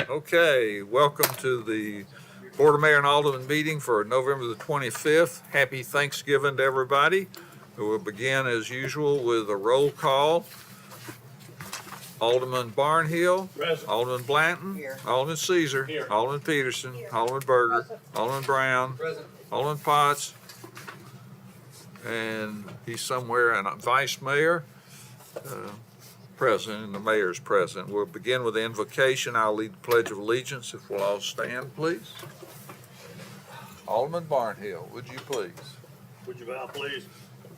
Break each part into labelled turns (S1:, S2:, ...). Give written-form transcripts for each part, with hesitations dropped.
S1: Okay, welcome to the Board of Mayor and Alderman meeting for November the 25th. Happy Thanksgiving to everybody. We'll begin as usual with a roll call. Alderman Barnhill.
S2: Present.
S1: Alderman Blanton.
S3: Here.
S1: Alderman Caesar.
S2: Here.
S1: Alderman Peterson. Alderman Berger. Alderman Brown.
S2: Present.
S1: Alderman Potts. And he's somewhere, and Vice Mayor. Present, and the mayor's present. We'll begin with the invocation. I'll lead the Pledge of Allegiance. If we'll all stand, please. Alderman Barnhill, would you please?
S2: Would you bow, please?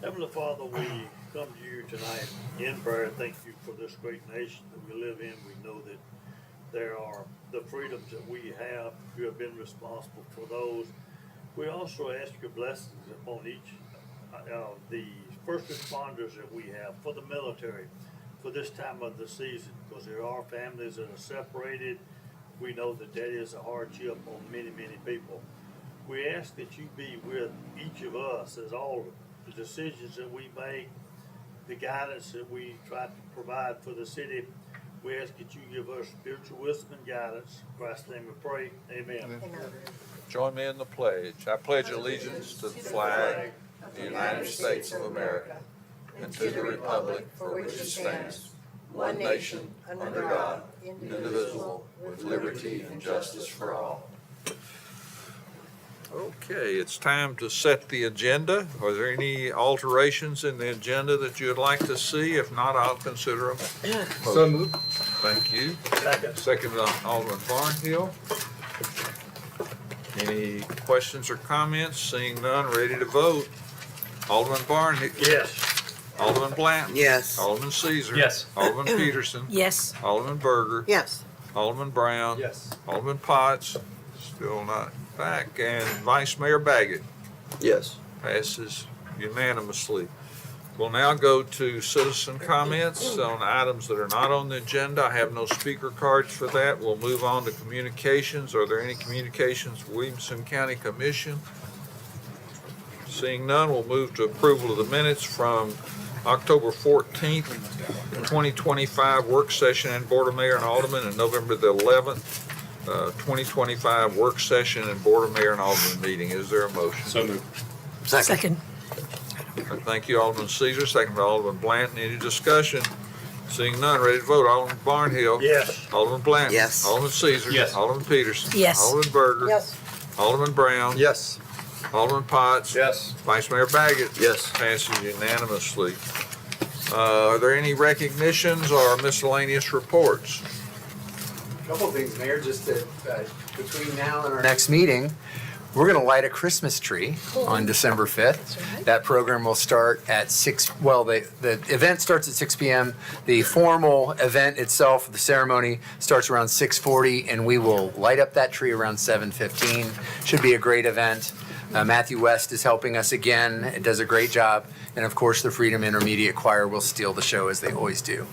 S2: Heavenly Father, we come to you tonight in prayer. Thank you for this great nation that we live in. We know that there are the freedoms that we have. You have been responsible for those. We also ask your blessings upon each of the first responders that we have, for the military, for this time of the season, because there are families that are separated. We know that that is a hardship on many, many people. We ask that you be with each of us as all the decisions that we make, the guidance that we try to provide for the city. We ask that you give us spiritual wisdom and guidance. In Christ's name we pray. Amen.
S1: Join me in the pledge. I pledge allegiance to the flag of the United States of America and to the republic for which it stands, one nation, under God, indivisible, with liberty and justice for all. Okay, it's time to set the agenda. Are there any alterations in the agenda that you'd like to see? If not, I'll consider them.
S4: So moved.
S1: Thank you.
S2: Second.
S1: Second, Alderman Barnhill. Any questions or comments? Seeing none, ready to vote. Alderman Barnhill.
S2: Yes.
S1: Alderman Blanton.
S3: Yes.
S1: Alderman Caesar.
S2: Yes.
S1: Alderman Peterson.
S5: Yes.
S1: Alderman Berger.
S3: Yes.
S1: Alderman Brown.
S2: Yes.
S1: Alderman Potts. Still not back. And Vice Mayor Baggett.
S4: Yes.
S1: Passes unanimously. We'll now go to citizen comments on items that are not on the agenda. I have no speaker cards for that. We'll move on to communications. Are there any communications, Williamson County Commission? Seeing none, we'll move to approval of the minutes from October 14th, 2025 work session and Board of Mayor and Alderman, and November the 11th, 2025 work session and Board of Mayor and Alderman meeting. Is there a motion?
S2: So moved.
S5: Second.
S1: Thank you, Alderman Caesar. Second by Alderman Blanton. Any discussion? Seeing none, ready to vote. Alderman Barnhill.
S2: Yes.
S1: Alderman Blanton.
S3: Yes.
S1: Alderman Caesar.
S2: Yes.
S1: Alderman Peterson.
S5: Yes.
S1: Alderman Berger.
S3: Yes.
S1: Alderman Brown.
S4: Yes.
S1: Alderman Potts.
S2: Yes.
S1: Vice Mayor Baggett.
S4: Yes.
S1: Passes unanimously. Are there any recognitions or miscellaneous reports?
S6: Couple things, Mayor, just to, between now and our next meeting, we're going to light a Christmas tree on December 5th. That program will start at 6, well, the event starts at 6 p.m. The formal event itself, the ceremony, starts around 6:40, and we will light up that tree around 7:15. Should be a great event. Matthew West is helping us again. It does a great job. And of course, the Freedom Intermediate Choir will steal the show as they always do.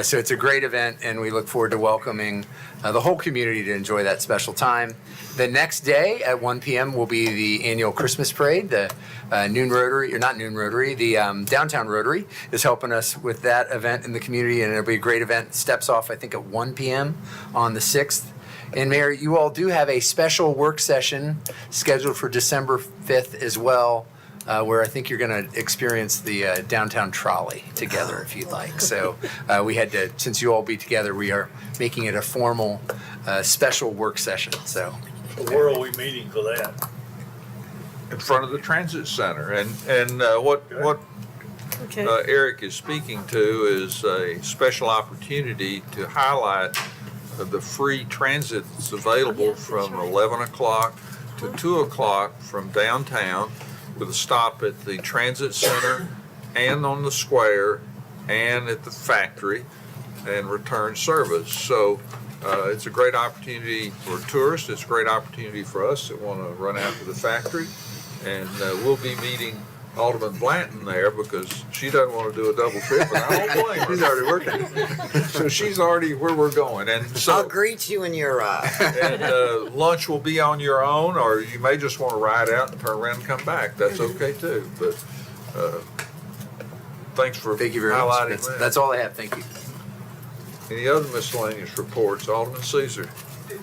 S6: So it's a great event, and we look forward to welcoming the whole community to enjoy that special time. The next day at 1 p.m. will be the annual Christmas parade. The Noon Rotary, or not Noon Rotary, the Downtown Rotary is helping us with that event in the community, and it'll be a great event. Steps off, I think, at 1 p.m. on the 6th. And Mayor, you all do have a special work session scheduled for December 5th as well, where I think you're going to experience the downtown trolley together if you'd like. So we had to, since you all be together, we are making it a formal special work session. So
S2: Where are we meeting for that?
S1: In front of the transit center. And what
S5: Okay.
S1: Eric is speaking to is a special opportunity to highlight the free transit that's available from 11 o'clock to 2 o'clock from downtown, with a stop at the transit center and on the square and at the factory, and return service. So it's a great opportunity for tourists. It's a great opportunity for us that want to run out to the factory. And we'll be meeting Alderman Blanton there because she doesn't want to do a double trip, and I don't blame her.
S4: He's already working.
S1: So she's already where we're going. And
S3: I'll
S1: so
S3: greet you when you arrive.
S1: and lunch will be on your own, or you may just want to ride out and turn around and come back. That's okay too. But thanks for
S6: thank you very
S1: highlighting
S6: much.
S1: that.
S6: That's all I have. Thank you.
S1: Any other miscellaneous reports? Alderman Caesar.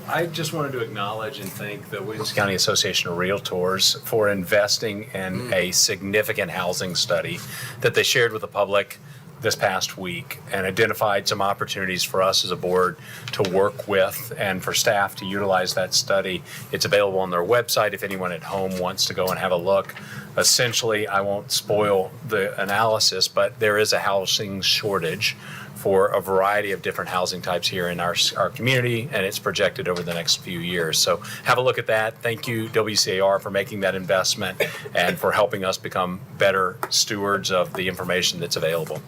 S3: I just wanted to acknowledge and thank the Williams County Association of Realtors for investing in a significant housing study that they shared with the public this past week and identified some opportunities for us as a board to work with and for staff to utilize that study. It's available on their website if anyone at home wants to go and have a look. Essentially, I won't spoil the analysis, but there is a housing shortage for a variety of different housing types here in our community, and it's projected over the next few years. So have a look at that. Thank you, WCAR, for making that investment and for helping us become better stewards of the information that's available.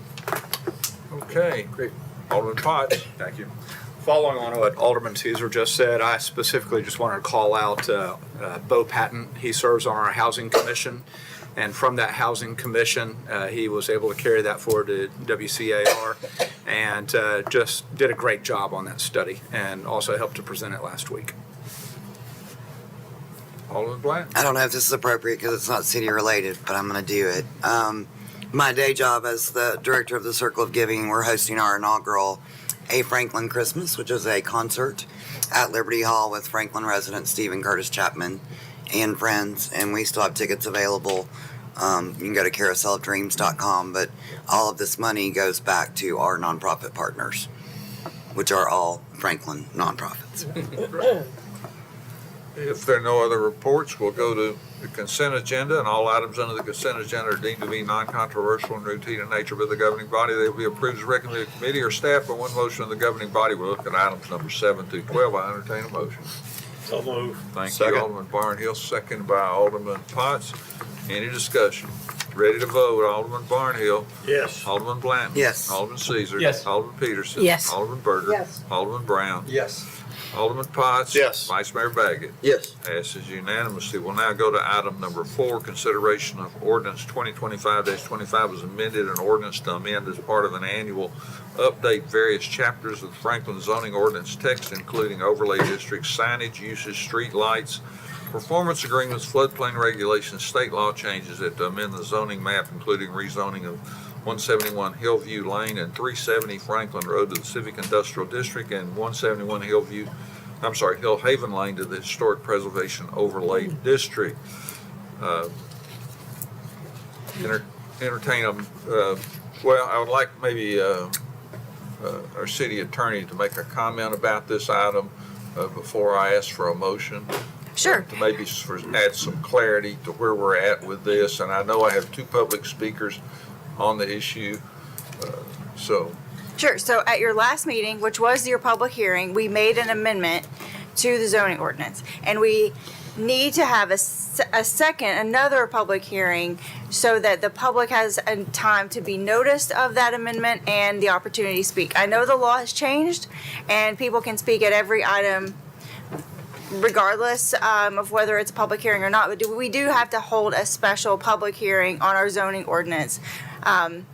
S1: Okay.
S4: Great.
S1: Alderman Potts.
S7: Thank you. Following on what Alderman Caesar just said, I specifically just wanted to call out Bo Patton. He serves on our Housing Commission, and from that Housing Commission, he was able to carry that forward to WCAR and just did a great job on that study and also helped to present it last week.
S1: Alderman Bland.
S8: I don't know if this is appropriate because it's not city related, but I'm going to do it. My day job as the director of the Circle of Giving, we're hosting our inaugural A. Franklin Christmas, which is a concert at Liberty Hall with Franklin resident Stephen Curtis Chapman and friends, and we still have tickets available. You can go to carouseloftdreams.com, but all of this money goes back to our nonprofit partners, which are all Franklin nonprofits.
S1: If there are no other reports, we'll go to the consent agenda, and all items under the consent agenda are deemed to be non-controversial and routine in nature by the governing body. They will be approved as recommended committee or staff by one motion of the governing body. We'll look at items number 7 through 12. I entertain a motion.
S2: So move.
S1: Thank
S7: Second.
S1: you, Alderman Barnhill, second by Alderman Potts. Any discussion? Ready to vote? Alderman Barnhill.
S2: Yes.
S1: Alderman Blanton.
S8: Yes.
S1: Alderman Caesar.
S3: Yes.
S1: Alderman Peterson.
S5: Yes.
S1: Alderman Berger.
S5: Yes.
S1: Alderman Brown.
S4: Yes.
S1: Alderman Potts.
S7: Yes.
S1: Vice Mayor Baggett.
S4: Yes.
S1: Passes unanimously. We'll now go to item number 4, consideration of ordinance 2025-25 as amended, an ordinance to amend as part of an annual update various chapters of the Franklin zoning ordinance text, including overlay districts, signage, uses, street lights, performance agreements, floodplain regulations, state law changes that amend the zoning map, including rezoning of 171 Hillview Lane and 370 Franklin Road to the Civic Industrial District and 171 Hillhaven Lane to the Historic Preservation Overlay District. Entertain them. Well, I would like maybe our city attorney to make a comment about this item before I ask for a motion.
S9: Sure.
S1: To maybe add some clarity to where we're at with this. And I know I have 2 public speakers on the issue, so.
S9: Sure. So at your last meeting, which was your public hearing, we made an amendment to the zoning ordinance. And we need to have another public hearing so that the public has a time to be noticed of that amendment and the opportunity to speak. I know the law has changed and people can speak at every item regardless of whether it's a public hearing or not, but we do have to hold a special public hearing on our zoning ordinance. And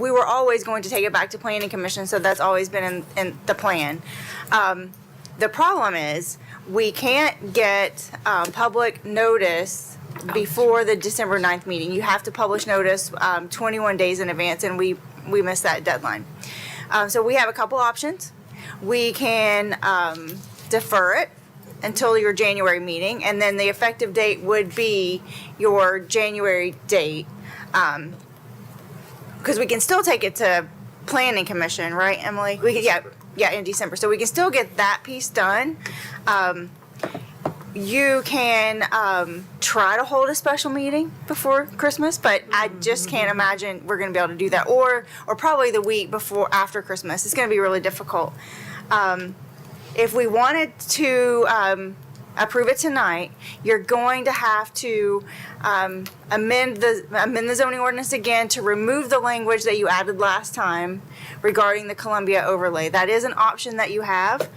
S9: we were always going to take it back to planning commission, so that's always been in the plan. The problem is we can't get public notice before the December 9th meeting. You have to publish notice 21 days in advance, and we missed that deadline. So we have a couple options. We can defer it until your January meeting, and then the effective date would be your January date. Because we can still take it to planning commission, right, Emily? We can, yeah, in December. So we can still get that piece done. You can try to hold a special meeting before Christmas, but I just can't imagine we're going to be able to do that. Or probably the week after Christmas. It's going to be really difficult. If we wanted to approve it tonight, you're going to have to amend the zoning ordinance again to remove the language that you added last time regarding the Columbia overlay. That is an option that you have.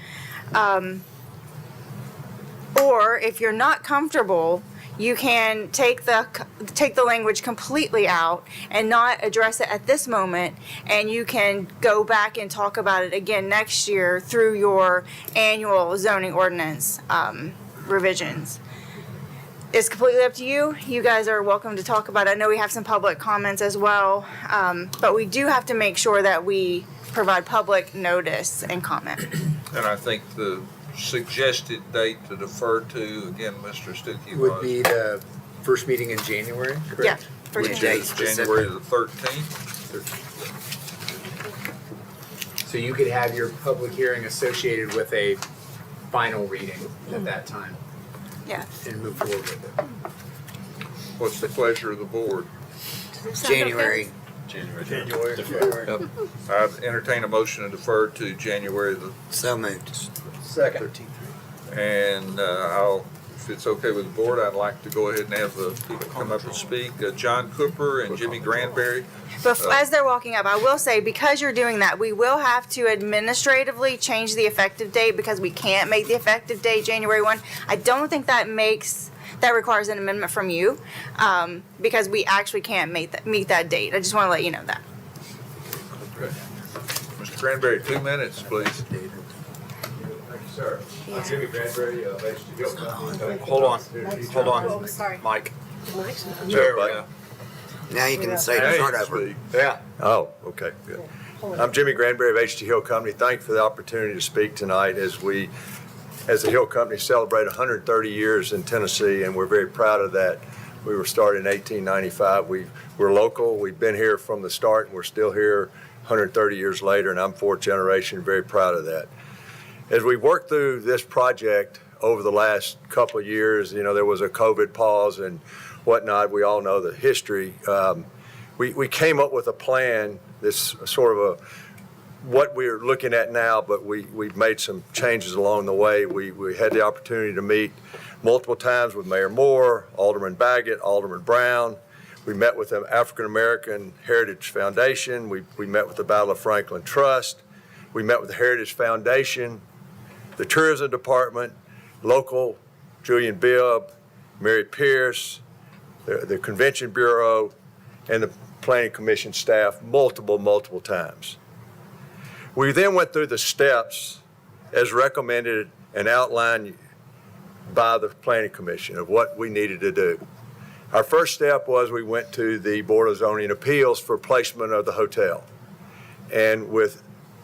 S9: Or if you're not comfortable, you can take the language completely out and not address it at this moment, and you can go back and talk about it again next year through your annual zoning ordinance revisions. it's completely up to you. You guys are welcome to talk about it. I know we have some public comments as well, but we do have to make sure that we provide public notice and comment.
S1: And I think the suggested date to defer to, again, Mr. Stuckey,
S6: Would
S1: was
S6: be the first meeting in January, correct?
S9: Yeah, first
S6: Which
S9: meeting.
S6: date specific?
S1: January the 13th.
S6: So you could have your public hearing associated with a final reading at that time
S9: Yeah.
S6: and move forward with it.
S1: What's the pleasure of the board?
S8: January.
S2: January.
S1: Yep. I'd entertain a motion to defer to January the,
S8: So moved.
S4: Second.
S1: and if it's okay with the board, I'd like to go ahead and have the people come up and speak. John Cooper and Jimmy Granberry.
S9: But as they're walking up, I will say, because you're doing that, we will have to administratively change the effective date because we can't make the effective date January 1. I don't think that requires an amendment from you, because we actually can't meet that date. I just want to let you know that.
S1: Okay. Mr. Granberry, 2 minutes, please.
S10: Thank you, sir. I'm Jimmy Granberry, based in Gilbert.
S7: Hold on,
S5: Sorry.
S7: Mike.
S10: There we go.
S8: Now you can say
S1: Now you
S8: start
S1: can
S8: over.
S1: speak.
S7: Yeah.
S10: Oh, okay, good. I'm Jimmy Granberry of HT Hill Company. Thank you for the opportunity to speak tonight as we, as the Hill Company, celebrate 130 years in Tennessee, and we're very proud of that. We were started in 1895. We're local. We've been here from the start, and we're still here 130 years later, and I'm fourth generation, very proud of that. As we worked through this project over the last couple of years, you know, there was a COVID pause and whatnot. We all know the history. We came up with a plan, this sort of what we're looking at now, but we've made some changes along the way. We had the opportunity to meet multiple times with Mayor Moore, Alderman Baggett, Alderman Brown. We met with the African American Heritage Foundation. We met with the Battle of Franklin Trust. We met with the Heritage Foundation, the Tourism Department, local, Julian Bibb, Mary Pierce, the Convention Bureau, and the Planning Commission staff multiple times. We then went through the steps as recommended and outlined by the Planning Commission of what we needed to do. Our first step was we went to the Board of Zoning Appeals for placement of the hotel. And with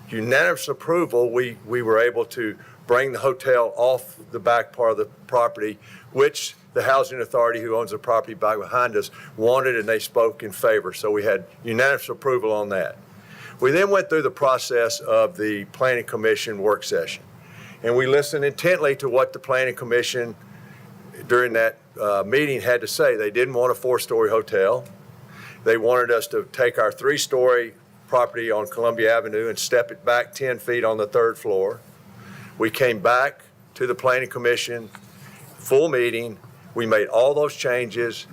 S10: unanimous approval, we were able to bring the hotel off the back part of the property, which the housing authority who owns the property back behind us wanted, and they spoke in favor. So we had unanimous approval on that. We then went through the process of the Planning Commission work session, and we listened intently to what the Planning Commission during that meeting had to say. They didn't want a 4-story hotel. They wanted us to take our 3-story property on Columbia Avenue and step it back 10 feet on the 3rd floor. We came back to the Planning Commission, full meeting. We made all those changes,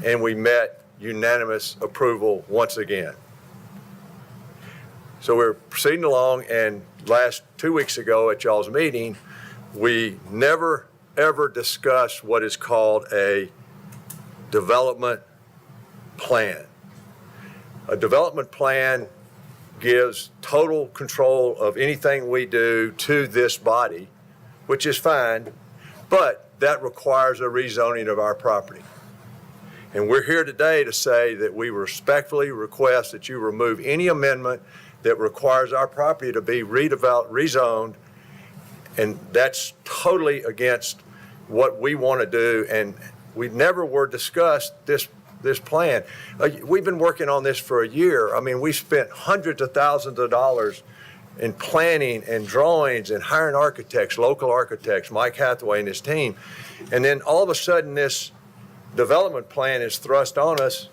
S10: and we met unanimous approval once again. So we're proceeding along, and last 2 weeks ago at y'all's meeting, we never, ever discussed what is called a development plan. A development plan gives total control of anything we do to this body, which is fine, but that requires a rezoning of our property. And we're here today to say that we respectfully request that you remove any amendment that requires our property to be rezoned, and that's totally against what we want to do, and we never were discussed this plan. We've been working on this for a year. I mean, we spent hundreds of thousands of dollars in planning and drawings and hiring architects, local architects, Mike Hathaway and his team. And then all of a sudden this development plan is thrust on us.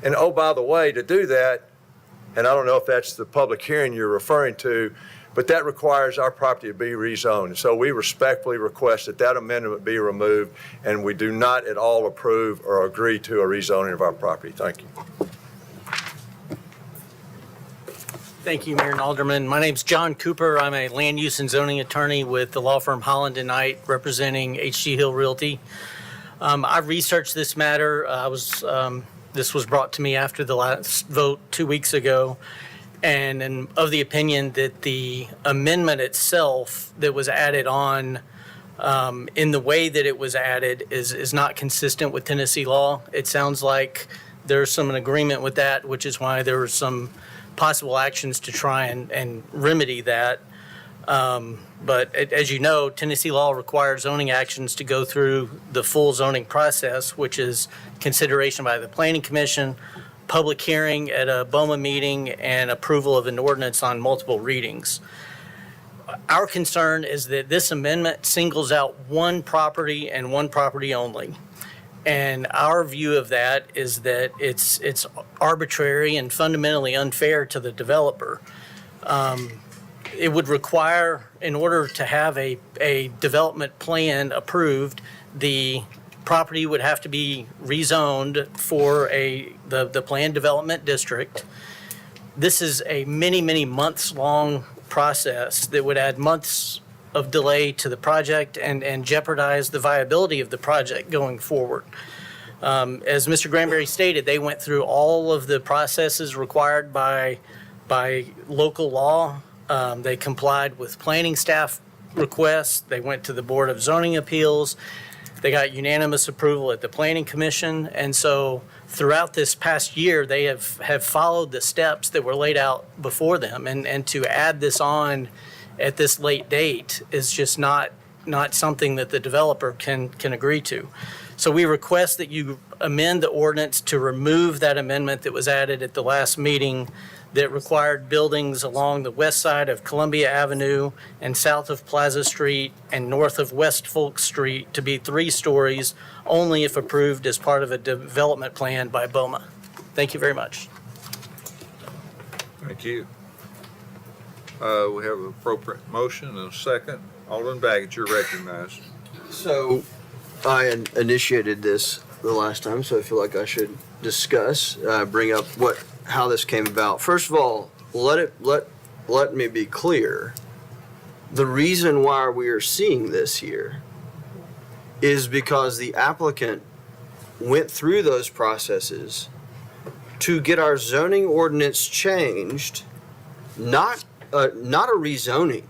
S10: And oh, by the way, to do that, and I don't know if that's the public hearing you're referring to, but that requires our property to be rezoned. So we respectfully request that that amendment be removed, and we do not at all approve or agree to a rezoning of our property. Thank you.
S11: Thank you, Mayor and Alderman. My name's John Cooper. I'm a land use and zoning attorney with the law firm Holland & Knight, representing HG Hill Realty. I researched this matter. This was brought to me after the last vote 2 weeks ago, and am of the opinion that the amendment itself that was added on in the way that it was added is not consistent with Tennessee law. It sounds like there's some agreement with that, which is why there were some possible actions to try and remedy that. But as you know, Tennessee law requires zoning actions to go through the full zoning process, which is consideration by the Planning Commission, public hearing at a BOMA meeting, and approval of an ordinance on multiple readings. Our concern is that this amendment singles out one property and one property only. And our view of that is that it's arbitrary and fundamentally unfair to the developer. It would require, in order to have a development plan approved, the property would have to be rezoned for the planned development district. This is a many months-long process that would add months of delay to the project and jeopardize the viability of the project going forward. As Mr. Granberry stated, they went through all of the processes required by local law. They complied with planning staff requests. They went to the Board of Zoning Appeals. They got unanimous approval at the Planning Commission. And so throughout this past year, they have followed the steps that were laid out before them. And to add this on at this late date is just not something that the developer can agree to. So we request that you amend the ordinance to remove that amendment that was added at the last meeting that required buildings along the west side of Columbia Avenue and south of Plaza Street and north of West Folk Street to be 3 stories only if approved as part of a development plan by BOMA. Thank you very much.
S1: Thank you. We have an appropriate motion and a second. Alderman Baggett, you're recognized.
S4: So I initiated this the last time, so I feel like I should discuss, bring up how this came about. First of all, let me be clear. The reason why we are seeing this here is because the applicant went through those processes to get our zoning ordinance changed, not a rezoning,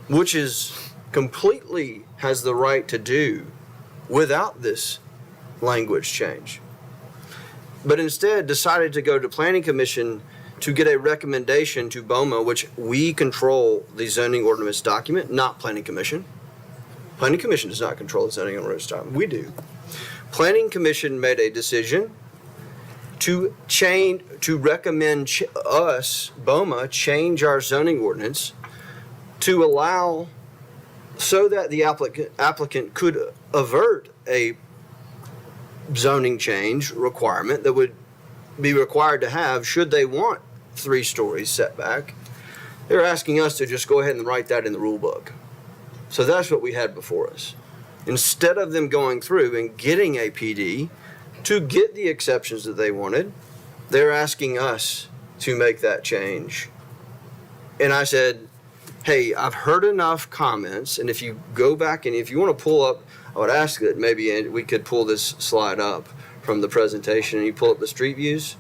S4: which is completely has the right to do without this language change, but instead decided to go to Planning Commission to get a recommendation to BOMA, which we control the zoning ordinance document, not Planning Commission. Planning Commission does not control the zoning ordinance document. We do. Planning Commission made a decision to recommend us, BOMA, change our zoning ordinance to allow so that the applicant could avert a zoning change requirement that would be required to have should they want 3 stories setback. They're asking us to just go ahead and write that in the rule book. So that's what we had before us. Instead of them going through and getting a PD to get the exceptions that they wanted, they're asking us to make that change. And I said, hey, I've heard enough comments, and if you go back and if you want to pull up, I would ask that maybe we could pull this slide up from the presentation and you pull up the street views.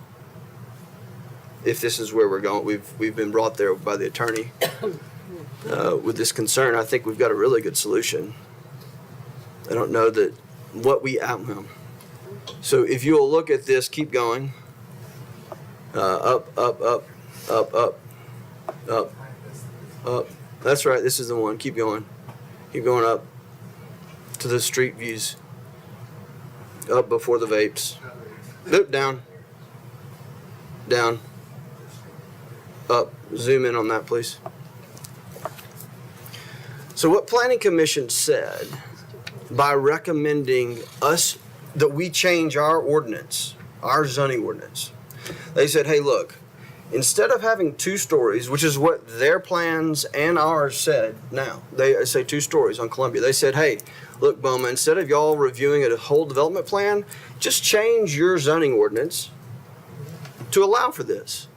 S4: If this is where we're going, we've been brought there by the attorney with this concern. I think we've got a really good solution. I don't know that what we outcome. So if you'll look at this, keep going. Up. That's right. This is the one. Keep going. Keep going up to the street views. Up before the vapes. Nope, down. Down. Up. Zoom in on that, please. So what Planning Commission said by recommending us that we change our ordinance, our zoning ordinance, they said, hey, look, instead of having 2 stories, which is what their plans and ours said now, they say 2 stories on Columbia. They said, hey, look, BOMA, instead of y'all reviewing a whole development plan, just change your zoning ordinance to allow for this.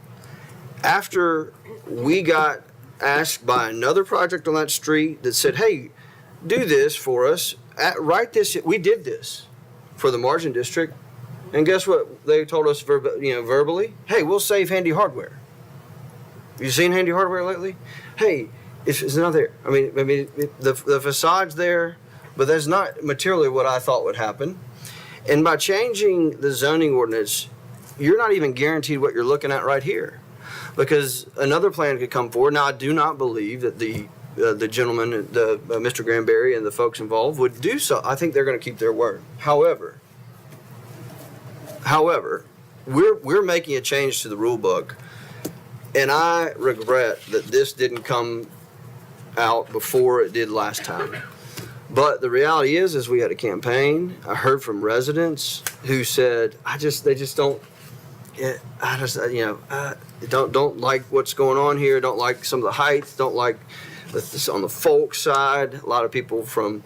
S4: After we got asked by another project on that street that said, hey, do this for us, write this, we did this for the Margin District. And guess what they told us verbally? Hey, we'll save Handy Hardware. You seen Handy Hardware lately? Hey, it's not there. I mean, the facade's there, but that's not materially what I thought would happen. And by changing the zoning ordinance, you're not even guaranteed what you're looking at right here, because another plan could come forward. Now, I do not believe that the gentleman, Mr. Granberry, and the folks involved would do so. I think they're going to keep their word. However, we're making a change to the rule book, and I regret that this didn't come out before it did last time. But the reality is we had a campaign. I heard from residents who said, they just don't, don't like what's going on here. Don't like some of the height. Don't like this on the folk side. A lot of people from,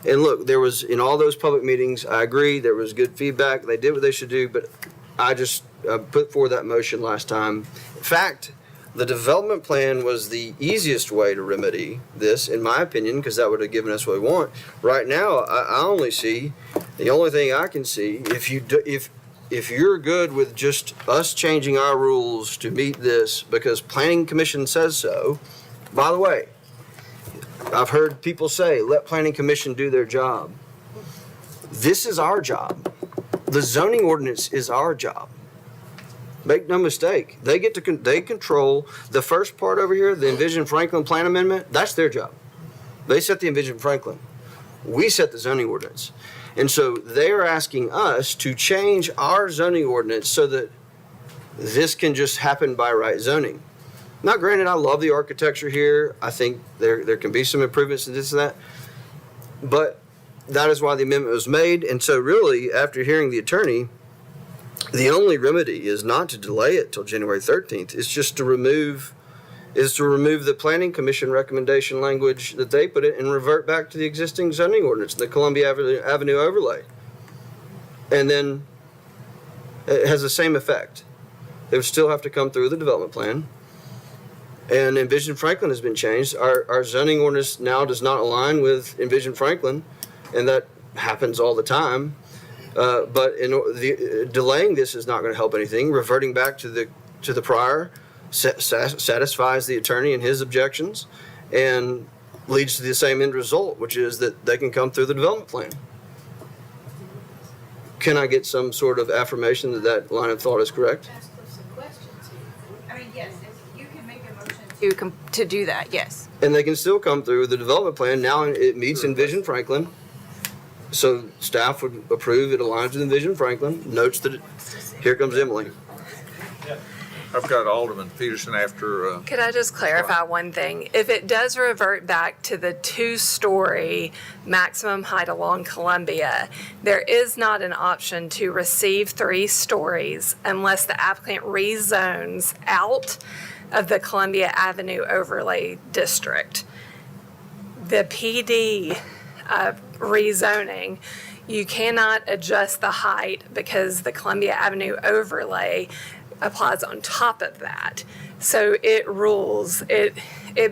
S4: and look, there was in all those public meetings. I agree. There was good feedback. They did what they should do. But I just put forward that motion last time. In fact, the development plan was the easiest way to remedy this, in my opinion, because that would have given us what we want. Right now, I only see, the only thing I can see, if you're good with just us changing our rules to meet this because Planning Commission says so. By the way, I've heard people say, let Planning Commission do their job. This is our job. The zoning ordinance is our job. Make no mistake, they control the first part over here, the Envision Franklin Plan Amendment. That's their job. They set the Envision Franklin. We set the zoning ordinance. And so they are asking us to change our zoning ordinance so that this can just happen by right zoning. Now, granted, I love the architecture here. I think there can be some improvements in this and that. But that is why the amendment was made. And so really, after hearing the attorney, the only remedy is not to delay it till January 13th. It's just to remove the Planning Commission recommendation language that they put it and revert back to the existing zoning ordinance, the Columbia Avenue overlay. And then it has the same effect. They would still have to come through the development plan. And Envision Franklin has been changed. Our zoning ordinance now does not align with Envision Franklin, and that happens all the time. But delaying this is not going to help anything. Reverting back to the prior satisfies the attorney and his objections, and leads to the same end result, which is that they can come through the development plan. Can I get some sort of affirmation that that line of thought is correct?
S9: I mean, yes, you can make a motion to do that, yes.
S4: And they can still come through the development plan. Now it meets Envision Franklin. So staff would approve, it aligns with Envision Franklin, notes that here comes Emily.
S1: I've got Alderman Peterson after.
S12: Could I just clarify one thing? If it does revert back to the 2-story maximum height along Columbia, there is not an option to receive 3 stories unless the applicant rezones out of the Columbia Avenue overlay district. The PD rezoning, you cannot adjust the height because the Columbia Avenue overlay applies on top of that. So it rules, it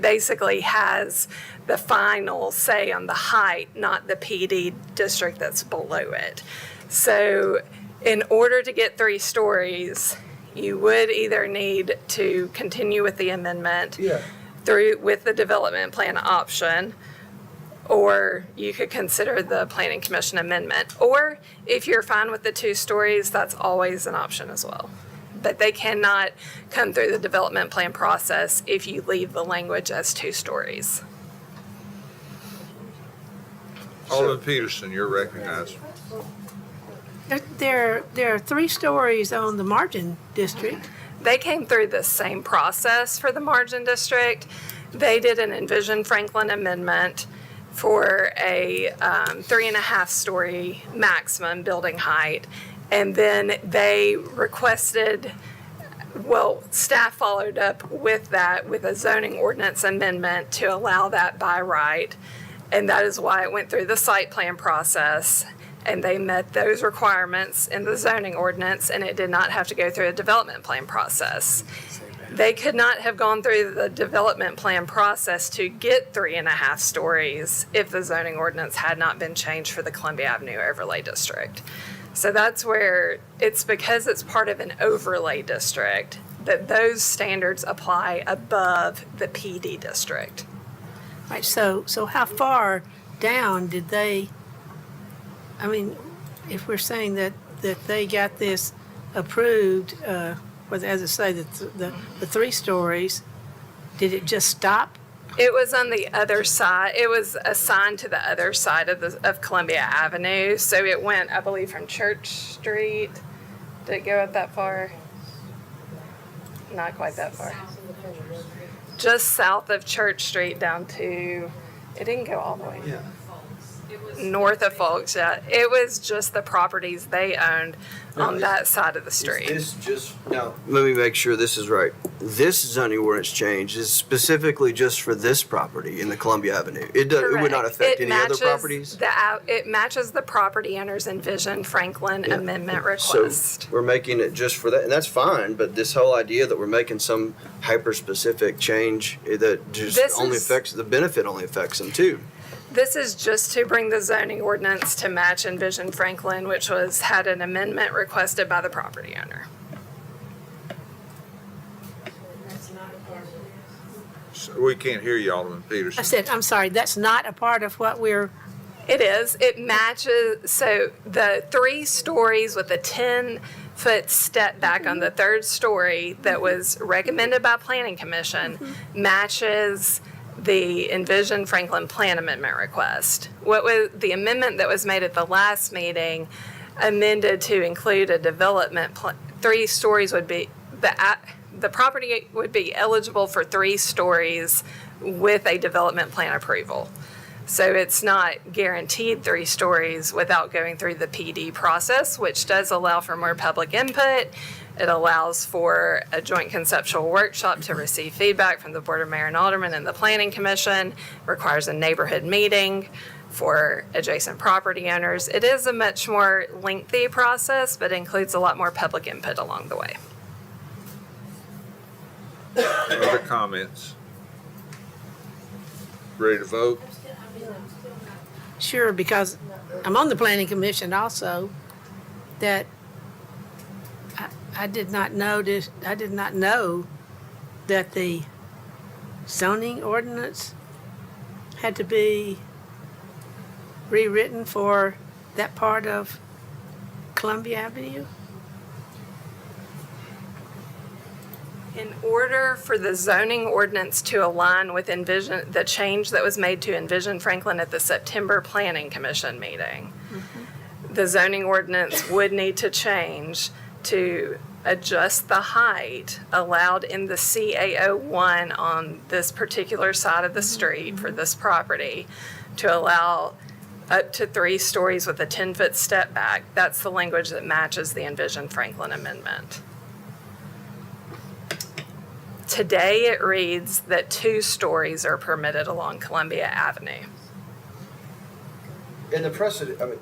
S12: basically has the final say on the height, not the PD district that's below it. So in order to get 3 stories, you would either need to continue with the amendment through with the development plan option, or you could consider the Planning Commission amendment. Or if you're fine with the 2 stories, that's always an option as well. But they cannot come through the development plan process if you leave the language as 2 stories.
S1: Alderman Peterson, you're recognized.
S5: There are 3 stories on the margin district.
S12: They came through the same process for the margin district. They did an Envision Franklin amendment for a 3.5-story maximum building height. And then they requested, staff followed up with that with a zoning ordinance amendment to allow that by right. And that is why it went through the site plan process. And they met those requirements in the zoning ordinance, and it did not have to go through a development plan process. They could not have gone through the development plan process to get 3.5 stories if the zoning ordinance had not been changed for the Columbia Avenue overlay district. So that's where it's because it's part of an overlay district that those standards apply above the PD district.
S5: Right, so how far down did they, I mean, if we're saying that they got this approved, as I say, the 3 stories, did it just stop?
S12: It was on the other side. It was assigned to the other side of Columbia Avenue. So it went, I believe, from Church Street. Did it go up that far? Not quite that far. Just south of Church Street down to, it didn't go all the way.
S4: Yeah.
S12: North of Folks, yeah. It was just the properties they owned on that side of the
S4: Is
S12: street.
S4: this just, now, let me make sure this is right. This zoning ordinance change is specifically just for this property in the Columbia Avenue. It would not
S12: Correct.
S4: affect
S12: It
S4: any other
S12: matches
S4: properties?
S12: It matches the property owner's Envision Franklin
S4: Yeah.
S12: amendment
S4: So
S12: request.
S4: we're making it just for that, and that's fine, but this whole idea that we're making some hyper-specific change that just
S12: This
S4: only
S12: is-
S4: affects, the benefit only affects them too.
S12: This is just to bring the zoning ordinance to match Envision Franklin, which had an amendment requested by the property owner.
S1: So we can't hear you, Alderman
S5: I
S1: Peterson.
S5: said, I'm sorry, that's not a part of what we're,
S12: It is. It matches, so the 3 stories with a 10-foot step back on the 3rd story that was recommended by Planning Commission matches the Envision Franklin Plan Amendment request. What was the amendment that was made at the last meeting amended to include a development, 3 stories would be, the property would be eligible for 3 stories with a development plan approval. So it's not guaranteed 3 stories without going through the PD process, which does allow for more public input. It allows for a joint conceptual workshop to receive feedback from the Board of Mayor and Aldermen and the Planning Commission, requires a neighborhood meeting for adjacent property owners. It is a much more lengthy process, but includes a lot more public input along the way.
S1: Other comments? Ready to vote?
S5: sure, because I'm on the planning commission also, that I did not know that the zoning ordinance had to be rewritten for that part of Columbia Avenue.
S12: In order for the zoning ordinance to align with the change that was made to Envision Franklin at the September Planning Commission meeting, the zoning ordinance would need to change to adjust the height allowed in the CA01 on this particular side of the street for this property to allow up to 3 stories with a 10-foot step back. That's the language that matches the Envision Franklin amendment. Today, it reads that 2 stories are permitted along Columbia Avenue.
S4: And the precedent, I mean,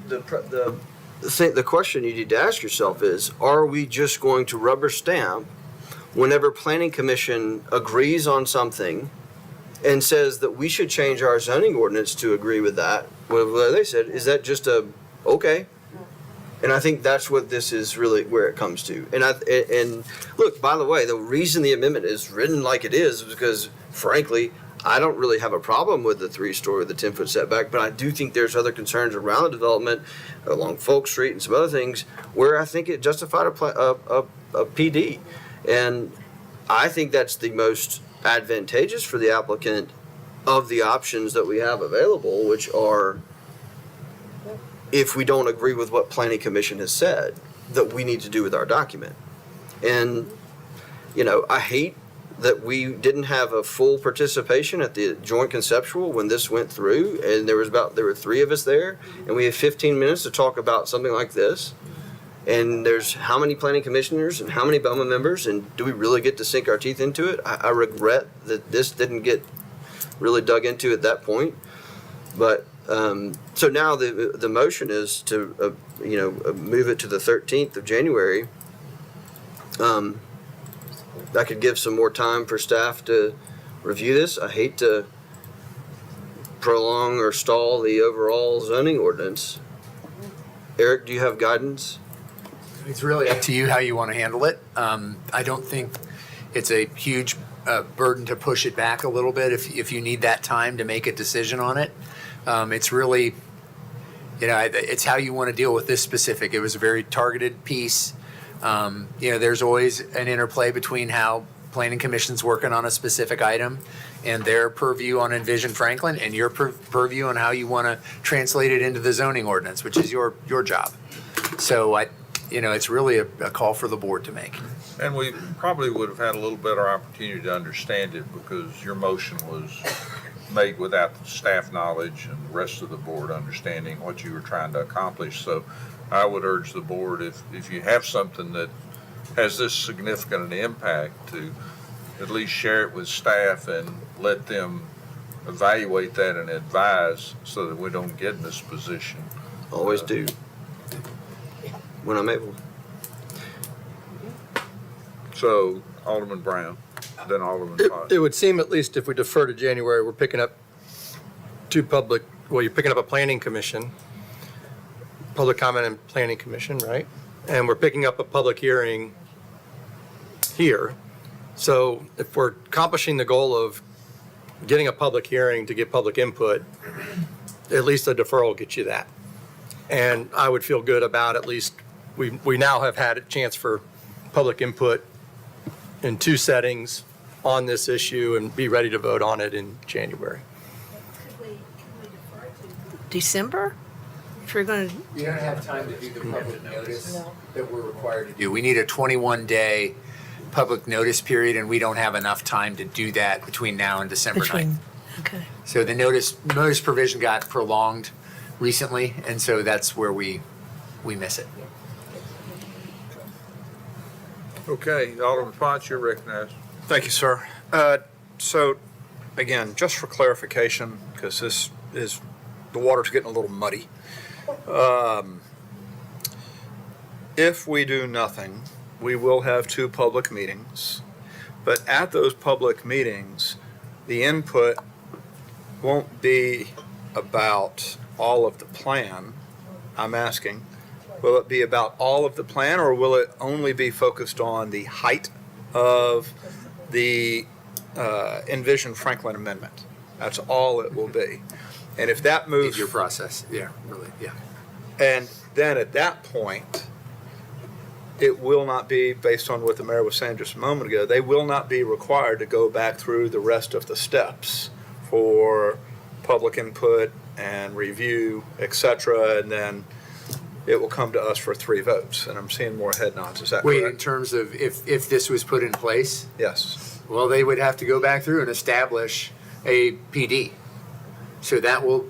S4: the question you need to ask yourself is, are we just going to rubber stamp whenever Planning Commission agrees on something and says that we should change our zoning ordinance to agree with that? Well, they said, is that just okay? And I think that's what this is really where it comes to. And look, by the way, the reason the amendment is written like it is because, frankly, I don't really have a problem with the 3-story, the 10-foot setback, but I do think there's other concerns around the development along Folk Street and some other things where I think it justified a PD. And I think that's the most advantageous for the applicant of the options that we have available, which are, if we don't agree with what Planning Commission has said, that we need to do with our document. And, you know, I hate that we didn't have a full participation at the joint conceptual when this went through, and there were 3 of us there, and we had 15 minutes to talk about something like this. And there's how many planning commissioners and how many BOMA members, and do we really get to sink our teeth into it? I regret that this didn't get really dug into at that point. But so now the motion is to move it to the 13th of January. That could give some more time for staff to review this. I hate to prolong or stall the overall zoning ordinance. Eric, do you have guidance?
S6: It's really up to you how you want to handle it. I don't think it's a huge burden to push it back a little bit if you need that time to make a decision on it. It's really, it's how you want to deal with this specific. It was a very targeted piece. There's always an interplay between how Planning Commission's working on a specific item and their purview on Envision Franklin and your purview on how you want to translate it into the zoning ordinance, which is your job. So it's really a call for the board to make.
S1: And we probably would have had a little better opportunity to understand it because your motion was made without the staff knowledge and the rest of the board understanding what you were trying to accomplish. So I would urge the board, if you have something that has this significant an impact, to at least share it with staff and let them evaluate that and advise so that we don't get in this position.
S4: Always do. When I'm able.
S1: So Alderman Brown, then Alderman Potts.
S13: It would seem, at least if we defer to January, we're picking up you're picking up a planning commission, public comment and planning commission, right? And we're picking up a public hearing here. So if we're accomplishing the goal of getting a public hearing to get public input, at least a deferral gets you that. And I would feel good about at least we now have had a chance for public input in 2 settings on this issue and be ready to vote on it in January.
S5: December? If you're going to,
S6: We don't have time to do the public notice that we're required to do. We need a 21-day public notice period, and we don't have enough time to do that between now and December 9th.
S5: okay.
S6: So the notice provision got prolonged recently, and so that's where we miss it.
S1: Okay, Alderman Potts, you're recognized.
S7: Thank you, sir. So, again, just for clarification, because the water's getting a little muddy. If we do nothing, we will have 2 public meetings. But at those public meetings, the input won't be about all of the plan. I'm asking, will it be about all of the plan, or will it only be focused on the height of the Envision Franklin amendment? That's all it will be. And if that moves...
S6: Your process, yeah, really, yeah.
S7: And then at that point, it will not be, based on what the mayor was saying just a moment ago, they will not be required to go back through the rest of the steps for public input and review, et cetera, and then it will come to us for 3 votes. And I'm seeing more head nods. Is that
S6: Wait, in
S7: correct?
S6: terms of if this was put in place,
S7: Yes.
S6: well, they would have to go back through and establish a PD. So that will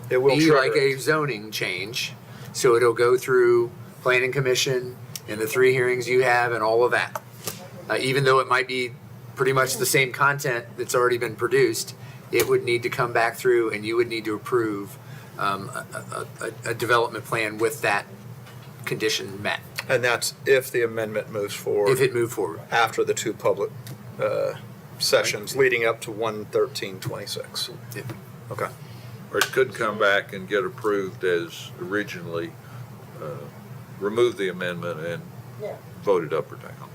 S7: It will
S6: be
S7: trigger
S6: like a zoning change. So it'll go through planning commission and the 3 hearings you have and all of that. Even though it might be pretty much the same content that's already been produced, it would need to come back through and you would need to approve a development plan with that condition met.
S7: And that's if the amendment moves forward.
S6: If it moved forward.
S7: After the 2 public sessions leading up to 1/13/26.
S6: Yeah.
S7: Okay.
S1: Or it could come back and get approved as originally, remove the amendment and voted up or down.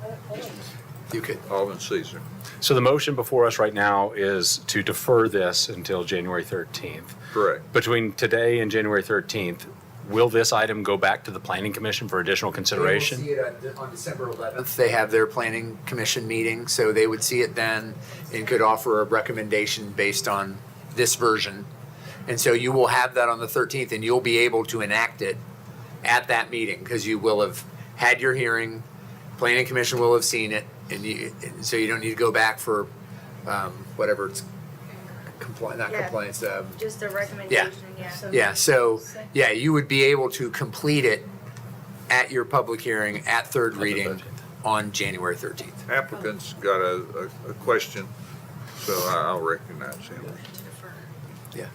S6: You could.
S1: Alderman Caesar.
S3: So the motion before us right now is to defer this until January 13th.
S1: Correct.
S3: Between today and January 13th, will this item go back to the Planning Commission for additional consideration?
S6: They will see it on December 11th. They have their planning commission meeting, so they would see it then and could offer a recommendation based on this version. And so you will have that on the 13th and you'll be able to enact it at that meeting because you will have had your hearing, planning commission will have seen it, and so you don't need to go back for whatever it's compliance.
S9: Just a recommendation, yeah.
S6: Yeah, so, yeah, you would be able to complete it at your public hearing at 3rd reading on January 13th.
S1: Applicant's got a question, so I'll recognize him.
S6: Yeah.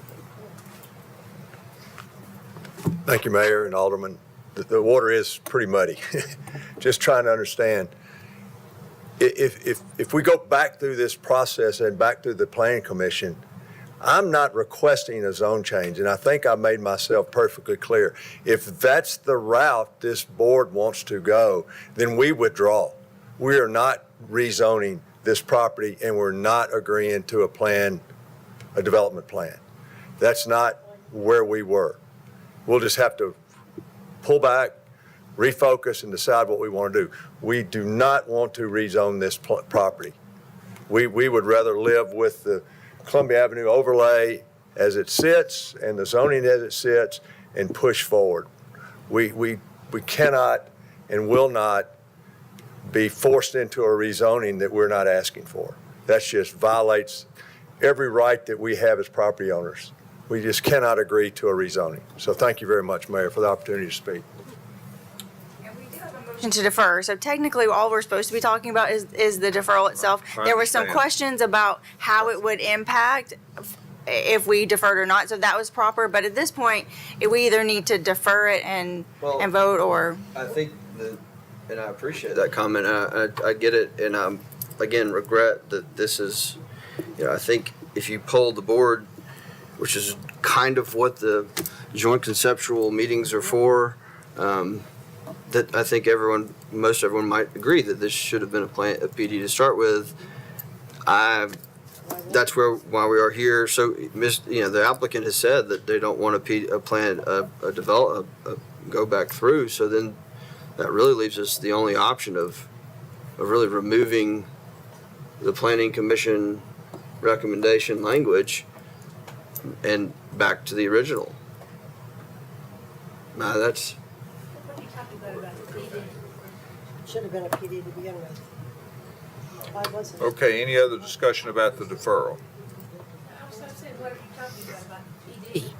S10: Thank you, Mayor and Alderman. The water is pretty muddy. Just trying to understand. If we go back through this process and back through the planning commission, I'm not requesting a zone change, and I think I made myself perfectly clear. If that's the route this board wants to go, then we withdraw. We are not rezoning this property and we're not agreeing to a development plan. That's not where we were. We'll just have to pull back, refocus, and decide what we want to do. We do not want to rezone this property. We would rather live with the Columbia Avenue overlay as it sits and the zoning as it sits and push forward. We cannot and will not be forced into a rezoning that we're not asking for. That just violates every right that we have as property owners. We just cannot agree to a rezoning. So thank you very much, Mayor, for the opportunity to speak.
S9: Motion to defer. So technically, all we're supposed to be talking about is the deferral itself.
S1: I
S9: There were some
S1: understand.
S9: questions about how it would impact if we deferred or not, so that was proper. But at this point, we either need to defer it and vote, or
S4: I think and I appreciate that comment. I get it, and I again regret that this is, I think if you poll the board, which is kind of what the joint conceptual meetings are for, that I think most everyone might agree that this should have been a PD to start with. That's why we are here. So, the applicant has said that they don't want a plan, go back through. So then that really leaves us the only option of really removing the planning commission recommendation language and back to the original. Now that's.
S14: What are you talking about a PD? Should have been a PD to begin with. Why wasn't it?
S1: Okay, any other discussion about the deferral?
S5: I was saying, what are you talking about PD?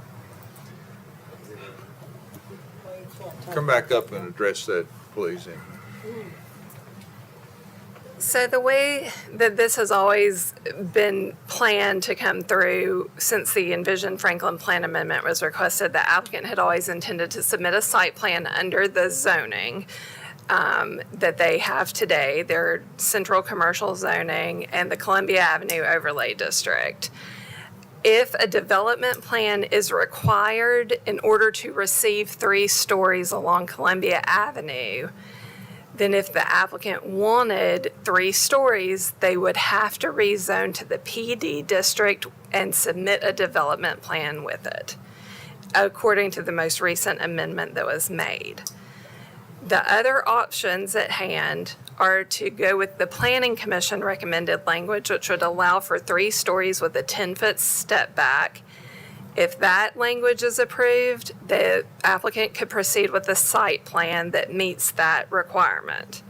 S1: Come back up and address that, please, Amy.
S12: So the way that this has always been planned to come through since the Envision Franklin Plan Amendment was requested, the applicant had always intended to submit a site plan under the zoning that they have today, their central commercial zoning and the Columbia Avenue Overlay District. If a development plan is required in order to receive 3 stories along Columbia Avenue, then if the applicant wanted 3 stories, they would have to rezone to the PD district and submit a development plan with it, according to the most recent amendment that was made. The other options at hand are to go with the Planning Commission recommended language, which would allow for 3 stories with a 10-foot step back. If that language is approved, the applicant could proceed with a site plan that meets that requirement.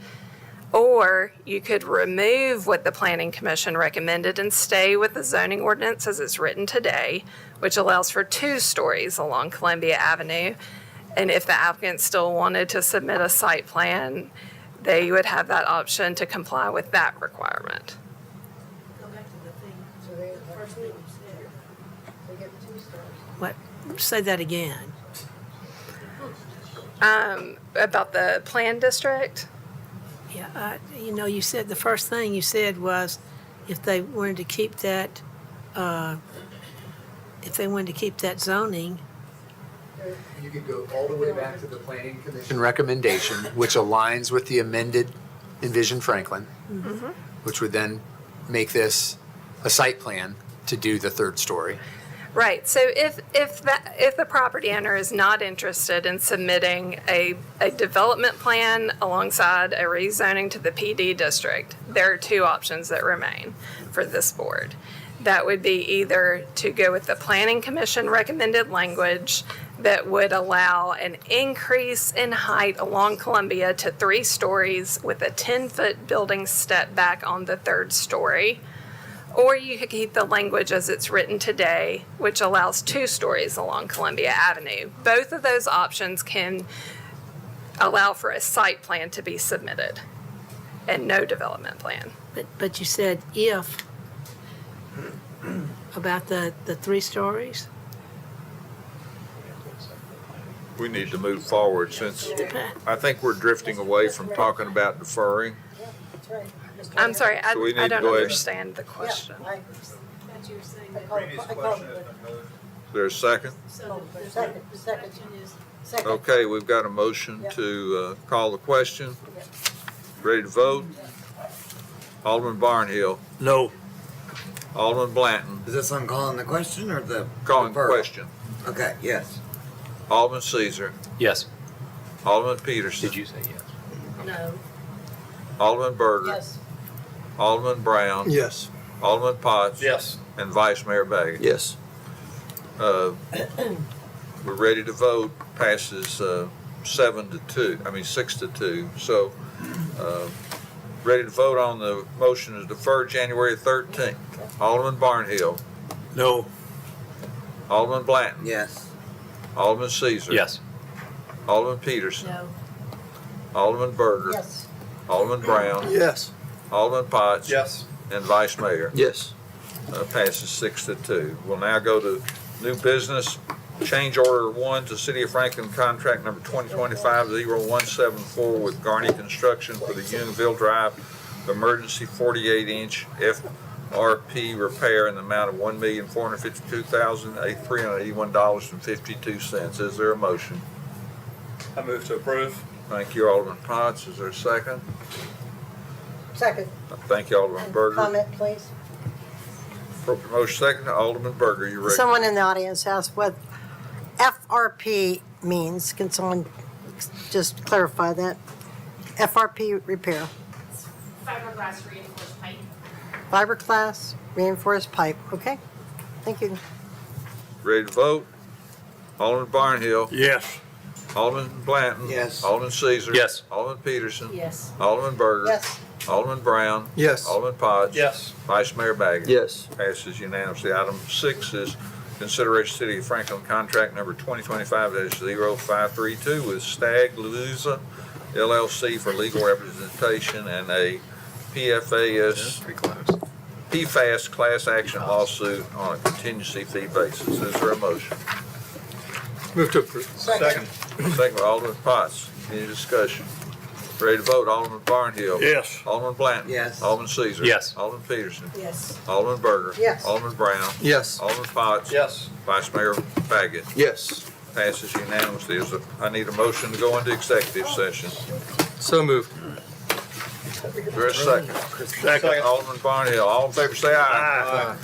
S12: Or you could remove what the Planning Commission recommended and stay with the zoning ordinance as it's written today, which allows for 2 stories along Columbia Avenue. And if the applicant still wanted to submit a site plan, they would have that option to comply with that requirement.
S5: Go back to the thing.
S14: So the first thing you said, they get 2 stars.
S5: What? Say that again.
S12: About the plan district?
S5: Yeah, you said the first thing you said was if they wanted to keep that, zoning.
S6: You could go all the way back to the Planning Commission recommendation, which aligns with the amended Envision Franklin, which would then make this a site plan to do the 3rd story.
S12: Right, so if the property owner is not interested in submitting a development plan alongside a rezoning to the PD district, there are 2 options that remain for this board. That would be either to go with the Planning Commission recommended language that would allow an increase in height along Columbia to 3 stories with a 10-foot building step back on the 3rd story. Or you could keep the language as it's written today, which allows 2 stories along Columbia Avenue. Both of those options can allow for a site plan to be submitted and no development plan.
S5: But you said if about the 3 stories?
S1: We need to move forward since I think we're drifting away from talking about deferring.
S14: Yeah, that's right.
S12: I'm sorry,
S1: So we need
S12: I
S1: to
S12: don't
S1: go ahead.
S12: understand the question.
S14: Yeah, I called it.
S1: Is there a second?
S14: Second.
S1: Okay, we've got a motion to call the question. Ready to vote? Alderman Barnhill.
S2: No.
S1: Alderman Blanton.
S8: Is this on calling the question or the?
S1: Calling the
S8: deferral?
S1: question.
S8: Okay, yes.
S1: Alderman Caesar.
S3: Yes.
S1: Alderman Peterson.
S3: Did you say yes?
S5: No.
S1: Alderman Berger.
S14: Yes.
S1: Alderman Brown.
S13: Yes.
S1: Alderman Potts.
S2: Yes.
S1: And Vice Mayor Baggett.
S4: Yes.
S1: We're ready to vote. Passes 6 to 2. So, ready to vote on the motion to defer January 13th. Alderman Barnhill.
S2: No.
S1: Alderman Blanton.
S8: Yes.
S1: Alderman Caesar.
S3: Yes.
S1: Alderman Peterson.
S5: No.
S1: Alderman Berger.
S14: Yes.
S1: Alderman Brown.
S13: Yes.
S1: Alderman Potts.
S2: Yes.
S1: And Vice Mayor.
S4: Yes.
S1: Passes 6 to 2. We'll now go to new business. Change order 1 to City of Franklin contract number 2025-0174 with Garney Construction for the Unionville Drive emergency 48-inch FRP repair in the amount of $1,452,381.52. Is there a motion?
S2: I move to approve.
S1: Thank you, Alderman Potts. Is there a second?
S14: Second.
S1: Thank you, Alderman Berger.
S14: Comment, please.
S1: Appropriate motion second. Alderman Berger, you ready?
S14: Someone in the audience asked what FRP means. Can someone just clarify that? FRP repair.
S15: Fiberglass reinforced pipe.
S14: Fiberglass reinforced pipe. Okay. Thank you.
S1: Ready to vote? Alderman Barnhill.
S2: Yes.
S1: Alderman Blanton.
S8: Yes.
S1: Alderman Caesar.
S3: Yes.
S1: Alderman Peterson.
S5: Yes.
S1: Alderman Berger.
S14: Yes.
S1: Alderman Brown.
S13: Yes.
S1: Alderman Potts.
S2: Yes.
S1: Vice Mayor Baggett.
S4: Yes.
S1: Passes unanimously. Item 6 is consideration City of Franklin contract number 2025-0532 with Stagg Luza LLC for legal representation and a PFAS class action lawsuit on a contingency fee basis. Is there a motion?
S13: Move to approve.
S2: Second.
S1: Second by Alderman Potts. Any discussion? Ready to vote? Alderman Barnhill.
S2: Yes.
S1: Alderman Blanton.
S8: Yes.
S1: Alderman Caesar.
S3: Yes.
S1: Alderman Peterson.
S5: Yes.
S1: Alderman Berger.
S14: Yes.
S1: Alderman Brown.
S13: Yes.
S1: Alderman Potts.
S2: Yes.
S1: Vice Mayor Baggett.
S4: Yes.
S1: Passes unanimously. I need a motion to go into executive session.
S13: So moved.
S1: Is there a second?
S2: Second.
S1: Alderman Barnhill. All in favor say aye.
S2: Aye.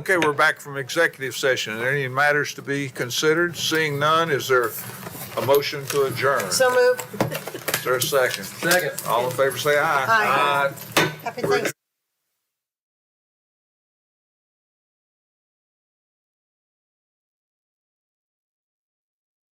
S1: Okay, we're back from executive session. Are there any matters to be considered? Seeing none, is there a motion to adjourn?
S14: So moved.
S1: Is there a second?
S13: Second.
S1: All in favor say aye.
S14: Aye. Happy Thanksgiving.